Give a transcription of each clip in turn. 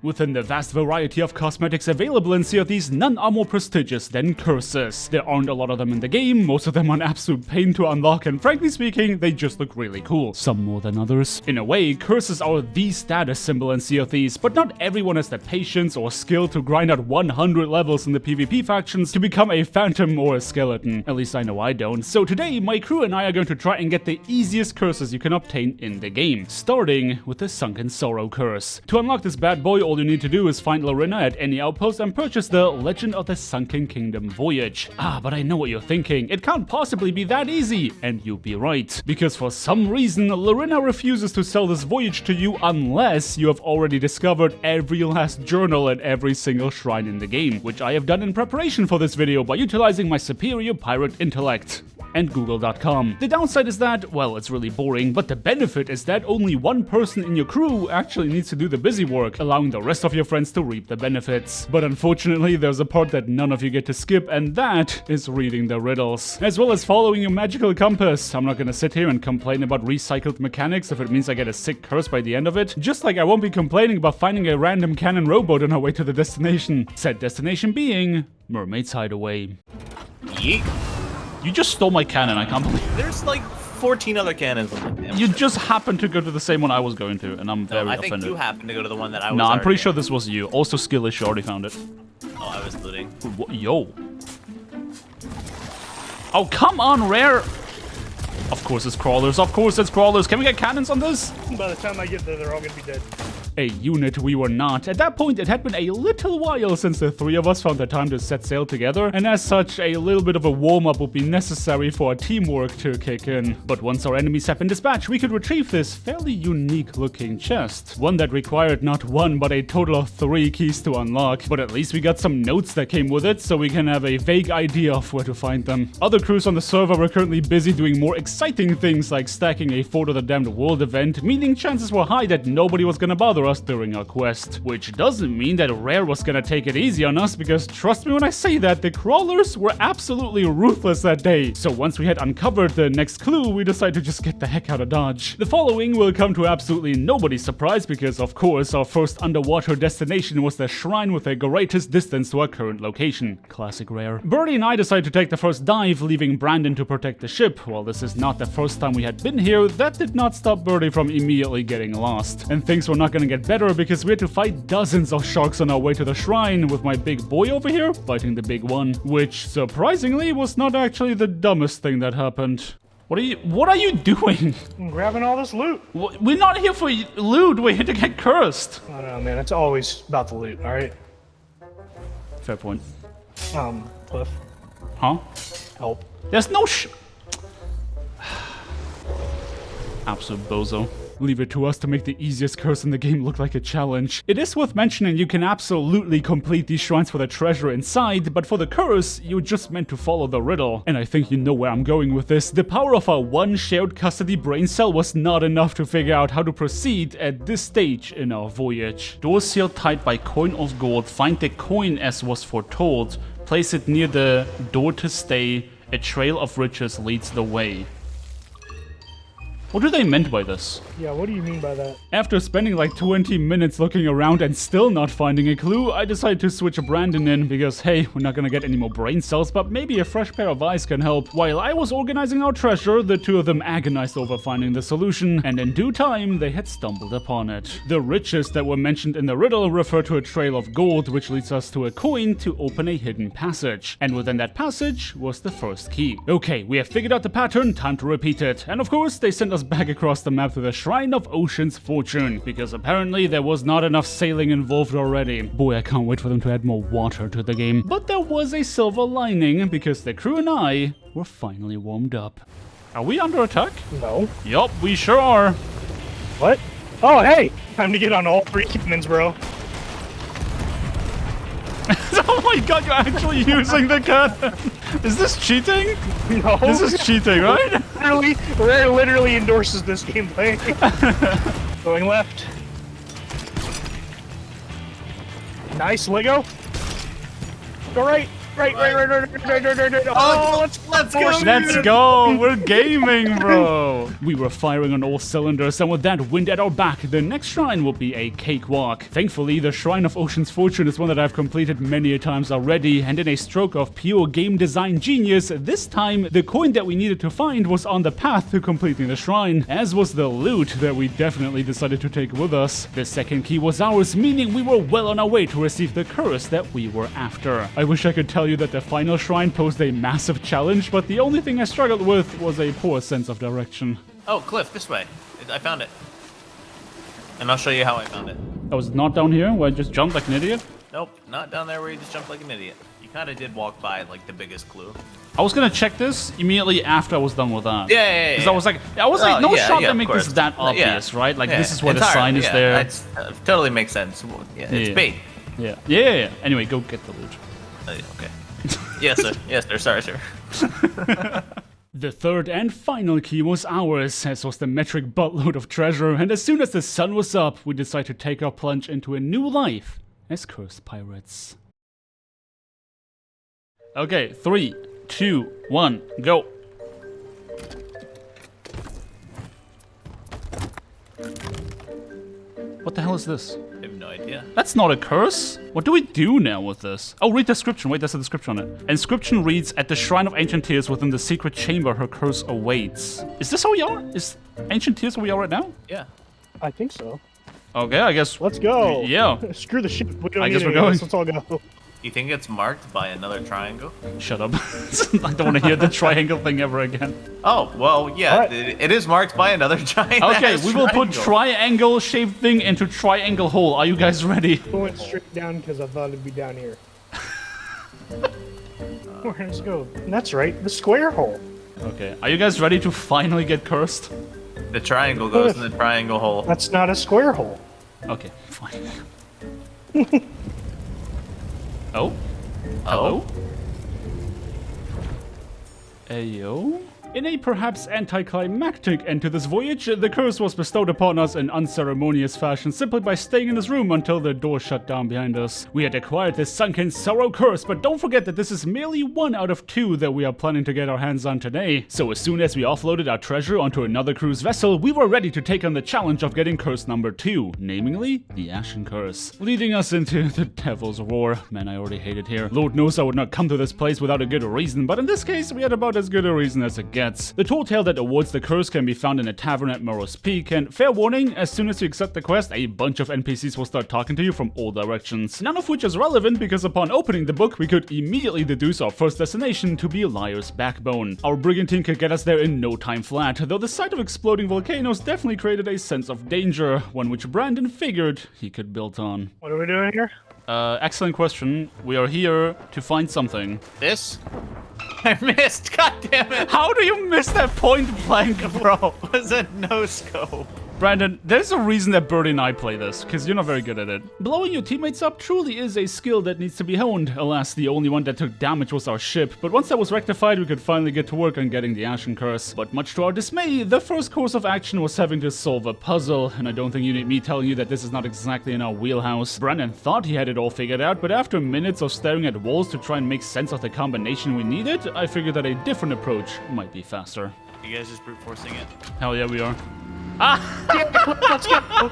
Within the vast variety of cosmetics available in Sea of Thieves, none are more prestigious than curses. There aren't a lot of them in the game, most of them are an absolute pain to unlock, and frankly speaking, they just look really cool. Some more than others. In a way, curses are the status symbol in Sea of Thieves, but not everyone has the patience or skill to grind out 100 levels in the PvP factions to become a phantom or a skeleton. At least I know I don't. So today, my crew and I are going to try and get the easiest curses you can obtain in the game, starting with the Sunken Sorrow curse. To unlock this bad boy, all you need to do is find Lorena at any outpost and purchase the Legend of the Sunken Kingdom Voyage. Ah, but I know what you're thinking. It can't possibly be that easy. And you'd be right. Because for some reason, Lorena refuses to sell this voyage to you unless you have already discovered every last journal at every single shrine in the game, which I have done in preparation for this video by utilizing my superior pirate intellect and google.com. The downside is that, well, it's really boring, but the benefit is that only one person in your crew actually needs to do the busy work, allowing the rest of your friends to reap the benefits. But unfortunately, there's a part that none of you get to skip, and that is reading the riddles, as well as following your magical compass. I'm not gonna sit here and complain about recycled mechanics if it means I get a sick curse by the end of it, just like I won't be complaining about finding a random cannon rowboat on our way to the destination. Said destination being Mermaid's Hideaway. Yeet. You just stole my cannon, I can't believe it. There's like 14 other cannons on the damn You ship. just happened to go to the same one I was going to, and I'm very I offended. think you happened to go to the one that I was No, I'm pretty already sure this was you. Also, Skillish already found it. in. Oh, I was looting. Yo. Oh, come on, Rare. Of course it's crawlers. Of course it's crawlers. Can we get cannons on this? By the time I get there, they're all gonna be dead. A unit we were not. At that point, it had been a little while since the three of us found the time to set sail together, and as such, a little bit of a warm-up would be necessary for our teamwork to kick in. But once our enemies had been dispatched, we could retrieve this fairly unique-looking chest. One that required not one, but a total of 3 keys to unlock. But at least we got some notes that came with it, so we can have a vague idea of where to find them. Other crews on the server were currently busy doing more exciting things like stacking a Fort of the Damned World event, meaning chances were high that nobody was gonna bother us during our quest. Which doesn't mean that Rare was gonna take it easy on us, because trust me when I say that, the crawlers were absolutely ruthless that day. So once we had uncovered the next clue, we decided to just get the heck out of Dodge. The following will come to absolutely nobody's surprise, because of course our first underwater destination was the shrine with the greatest distance to our current location. Classic Rare. Birdie and I decided to take the first dive, leaving Brandon to protect the ship. While this is not the first time we had been here, that did not stop Birdie from immediately getting lost. And things were not gonna get better because we had to fight dozens of sharks on our way to the shrine, with my big boy over here fighting the big one, which surprisingly was not actually the dumbest thing that happened. What are you doing? I'm grabbing all this loot. We're not here for loot, we're here to get cursed. I don't know, man. It's always about the loot, alright? Fair point. Cliff, Huh? help. There's no Absolute bozo. Leave it to us to make the easiest curse in the game look like a challenge. It is worth mentioning you can absolutely complete these shrines for the treasure inside, but for the curse, you're just meant to follow the riddle. And I think you know where I'm going with this. The power of our one shared custody brain cell was not enough to figure out how to proceed at this stage in our voyage. Door sealed tight by coin of gold. Find the coin as was foretold. Place it near the door to stay. A trail of riches leads the way. What do they meant by this? Yeah, what do you mean by that? After spending like 20 minutes looking around and still not finding a clue, I decided to switch Brandon in because, hey, we're not gonna get any more brain cells, but maybe a fresh pair of eyes can help. While I was organizing our treasure, the two of them agonized over finding the solution, and in due time, they had stumbled upon it. The riches that were mentioned in the riddle refer to a trail of gold, which leads us to a coin to open a hidden passage. And within that passage was the first key. Okay, we have figured out the pattern, time to repeat it. And of course, they sent us back across the map to the Shrine of Ocean's Fortune, because apparently there was not enough sailing involved already. Boy, I can't wait for them to add more water to the game. But there was a silver lining, because the crew and I were finally warmed up. Are we under attack? No. Yup, we sure are. What? Oh, hey! Time to get on all 3 cannons, bro. Oh my god, you're actually using the cannon! Is this cheating? No. This is cheating, right? Rare literally endorses this gameplay. Going left. Nice, Lego. Go right. Right. Oh, let's go. Let's go! We're gaming, bro! We were firing on all cylinders, and with that wind at our back, the next shrine will be a cakewalk. Thankfully, the Shrine of Ocean's Fortune is one that I've completed many a times already, and in a stroke of pure game design genius, this time, the coin that we needed to find was on the path to completing the shrine, as was the loot that we definitely decided to take with us. The second key was ours, meaning we were well on our way to receive the curse that we were after. I wish I could tell you that the final shrine posed a massive challenge, but the only thing I struggled with was a poor sense of direction. Oh, Cliff, this way. I found it. And I'll show you how I found it. I was not down here where I just jumped like an idiot. Nope, not down there where you just jumped like an idiot. You kind of did walk by like the biggest clue. I was gonna check this immediately after I was done with that. Yeah. Because I was like, no shot that make this that obvious, right? Like this is where the sign is there. That's totally makes sense. Yeah, it's bait. Yeah. Anyway, go get the loot. Okay. Yes, sir. Yes, sir. Sorry, sir. The third and final key was ours, as was the metric buttload of treasure, and as soon as the sun was up, we decided to take our plunge into a new life as cursed pirates. Okay, 3, 2, 1, go. What the hell is this? I have no idea. That's not a curse. What do we do now with this? Oh, read the description. Wait, there's a description on it. Inscription reads, at the Shrine of Ancient Tears within the secret chamber, her curse awaits. Is this how we are? Is Ancient Tears where we are right now? Yeah. I think so. Okay, I guess. Let's go. Yeah. Screw the ship. We don't I need guess we're any going. of this. Let's all go. You think it's marked by another triangle? Shut up. I don't want to hear the triangle thing ever again. Oh, well, yeah, Right. it is marked by another giant Okay, ass we will put triangle. triangle-shaped thing into triangle hole. Are you guys ready? We went straight down because I thought it'd be down here. Let's go. And that's right, the square hole. Okay, are you guys ready to finally get cursed? The triangle goes in the triangle hole. That's not a square hole. Okay, fine. Oh? Hello? Ayo? In a perhaps anticlimactic end to this voyage, the curse was bestowed upon us in unceremonious fashion simply by staying in this room until the door shut down behind us. We had acquired the Sunken Sorrow curse, but don't forget that this is merely one out of 2 that we are planning to get our hands on today. So as soon as we offloaded our treasure onto another cruise vessel, we were ready to take on the challenge of getting curse number 2, namely the Ashen Curse, leading us into the Devil's Roar. Man, I already hate it here. Lord knows I would not come to this place without a good reason, but in this case, we had about as good a reason as it gets. The tall tale that awards the curse can be found in a tavern at Morrow's Peak, and fair warning, as soon as you accept the quest, a bunch of NPCs will start talking to you from all directions. None of which is relevant because upon opening the book, we could immediately deduce our first destination to be Liar's Backbone. Our brigantine could get us there in no time flat, though the sight of exploding volcanoes definitely created a sense of danger, one which Brandon figured he could build on. What are we doing here? Excellent question. We are here to find something. This? I missed, god damn it! How do you miss that point blank, bro? It was a no-scope. Brandon, there's a reason that Birdie and I play this, because you're not very good at it. Blowing your teammates up truly is a skill that needs to be honed. Alas, the only one that took damage was our ship, but once that was rectified, we could finally get to work on getting the Ashen Curse. But much to our dismay, the first course of action was having to solve a puzzle, and I don't think you need me telling you that this is not exactly in our wheelhouse. Brandon thought he had it all figured out, but after minutes of staring at walls to try and make sense of the combination we needed, I figured that a different approach might be faster. You guys just brute forcing it? Hell yeah, we are. Let's go.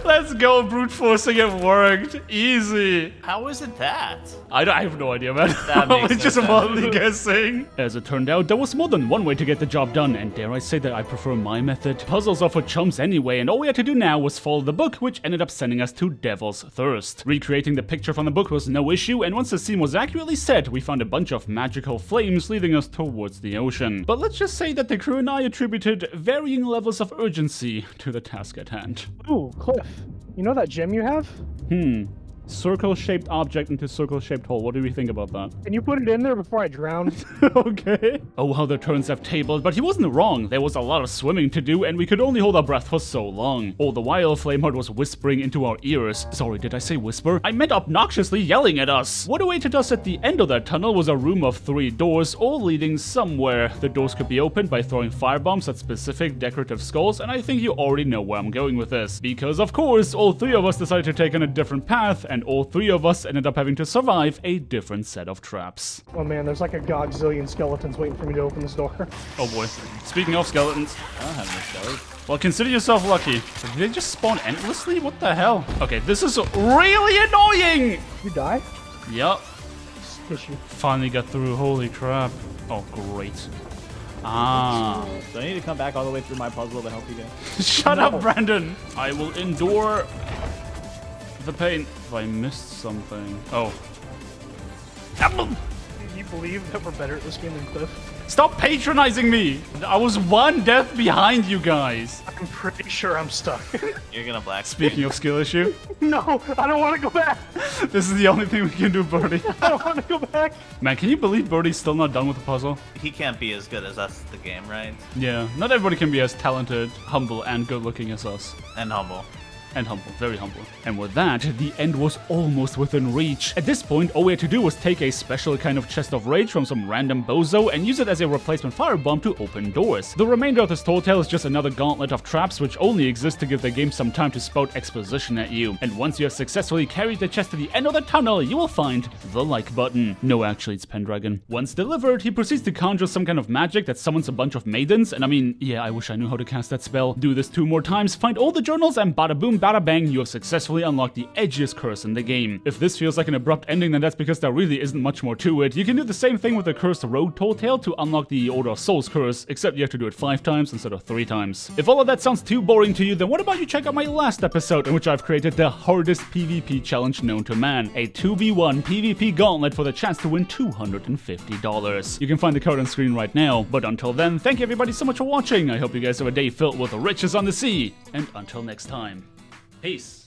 Let's go, brute forcing it worked. Easy. How is it that? I have no idea, man. That makes It's no just sense. wildly guessing. As it turned out, there was more than one way to get the job done, and dare I say that I prefer my method. Puzzles are for chumps anyway, and all we had to do now was follow the book, which ended up sending us to Devil's Thirst. Recreating the picture from the book was no issue, and once the scene was accurately set, we found a bunch of magical flames leading us towards the ocean. But let's just say that the crew and I attributed varying levels of urgency to the task at hand. Ooh, Cliff. You know that gem you have? Circle-shaped object into circle-shaped hole. What do we think about that? Can you put it in there before I drown? Okay. Oh, how the turns have tabled, but he wasn't wrong. There was a lot of swimming to do, and we could only hold our breath for so long. All the while, Flameheart was whispering into our ears. Sorry, did I say whisper? I meant obnoxiously yelling at us. What awaited us at the end of that tunnel was a room of 3 doors, all leading somewhere. The doors could be opened by throwing firebombs at specific decorative skulls, and I think you already know where I'm going with this. Because, of course, all 3 of us decided to take on a different path, and all 3 of us ended up having to survive a different set of traps. Oh man, there's like a godzillion skeletons waiting for me to open this door. Oh boy. Speaking of skeletons. I don't have any skeletons. Well, consider yourself lucky. Did they just spawn endlessly? What the hell? Okay, this is really annoying! You die? Yup. Issue. Finally got through. Holy crap. Oh, great. Ah. Do I need to come back all the way through my puzzle to help you guys? Shut up, Brandon! I will endure the pain. If I missed something. Oh. Can you believe that we're better at this game than Cliff? Stop patronizing me! I was 1 death behind you guys. I'm pretty sure I'm stuck. You're gonna black. Speaking of skill issue, No, I don't want to go back. this is the only thing we can do, Birdie. I don't want to go back. Man, can you believe Birdie's still not done with the puzzle? He can't be as good as us at the game, right? Yeah, not everybody can be as talented, humble, and good looking as us. And humble. And humble, very humble. And with that, the end was almost within reach. At this point, all we had to do was take a special kind of chest of rage from some random bozo and use it as a replacement firebomb to open doors. The remainder of this tall tale is just another gauntlet of traps which only exist to give the game some time to spout exposition at you. And once you have successfully carried the chest to the end of the tunnel, you will find the like button. No, actually, it's Pendragon. Once delivered, he proceeds to conjure some kind of magic that summons a bunch of maidens, and I mean, yeah, I wish I knew how to cast that spell. Do this 2 more times, find all the journals, and bada boom, bada bang, you have successfully unlocked the edgiest curse in the game. If this feels like an abrupt ending, then that's because there really isn't much more to it. You can do the same thing with the Cursed Road Tall Tale to unlock the Order of Souls curse, except you have to do it 5 times instead of 3 times. If all of that sounds too boring to you, then what about you check out my last episode in which I've created the hardest PvP challenge known to man, a 2v1 PvP gauntlet for the chance to win $250. You can find the code on screen right now, but until then, thank you everybody so much for watching. I hope you guys have a day filled with riches on the sea, and until next time. Peace.